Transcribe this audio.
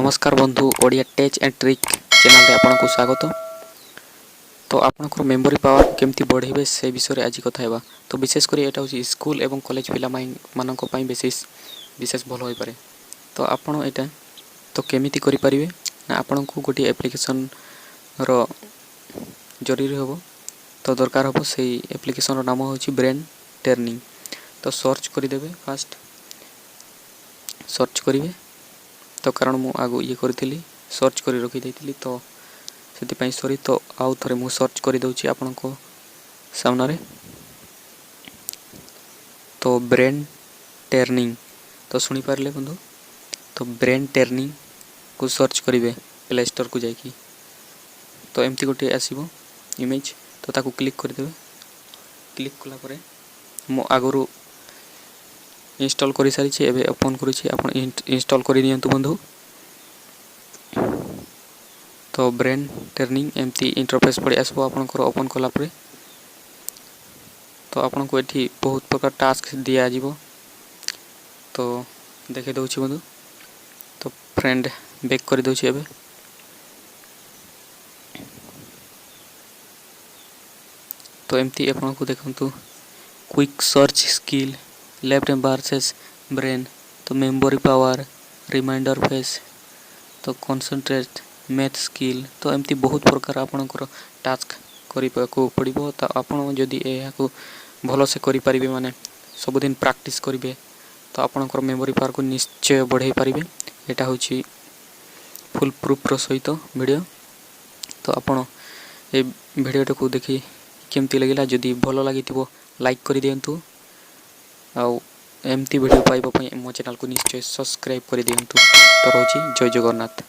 नमस्कार बंधु Odia टेच and trick channel रे आपनको स्वागत। तो आपनकर मेमोरी पावर केमती बढ़ेबे से विषय आज कथा हेबा। तो विशेष करी एटा होची स्कूल एवं कॉलेज पिला मानक पई विशेष भल होई पारे। तो आपण एटा तो केमिति करि परिबे ना आपनको गोटी एप्लिकेशन रो जरूरी होबो। तो दरकार होबो सेही एप्लिकेशन रो नाम होची ब्रेन टर्निंग। तो सर्च करि देबे फास्ट सर्च करिवे। तो कारण मु आगो ये करथिली सर्च करि रखि दैथिली तो सेति पई सॉरी। तो आउ थरे मु सर्च करि दउची आपनको सामना रे। तो ब्रेन टर्निंग तो सुनी पारले बंधु। तो ब्रेन टर्निंग को सर्च करिवे प्ले स्टोर को जाईकी। तो एमती गोटे आसीबो इमेज। तो ताको क्लिक कर देबे। क्लिक कला परे मो आगरो इंस्टॉल करि सारी छी। एबे ओपन करूची आपण इंस्टॉल करि दियंतु बंधु। तो ब्रेन टर्निंग एमती इंटरफेस पड़े आसबो आपनकर ओपन कला परे। तो आपनको एठी बहुत प्रकार टास्क दिया जीवो। तो देखे दउची बंधु। तो फ्रेंड बैक कर दउची एबे। तो एमती आपनको देखंतु quick search skill left versus brain. तो मेमोरी पावर रिमाइंडर फेस तो कंसंट्रेट मैथ स्किल। तो एमती बहुत प्रकार आपनकर टास्क करिपाको पड़िबो। तो आपण जदी एहाको भलो से करि परिबे माने सब दिन प्रैक्टिस करिवे तो आपनकर मेमोरी पावर को निश्चय बढ़ाई परिबे। एटा होची फुल प्रूफ रो सहित वीडियो। तो आपण ए वीडियो को देखि केमती लागिला जदी भलो लागिथिबो लाइक करि दियंतु। आ एमती वीडियो पाइबो पई मो चैनल को निश्चय सब्सक्राइब करि दियंतु। तो रहउची जय जगन्नाथ।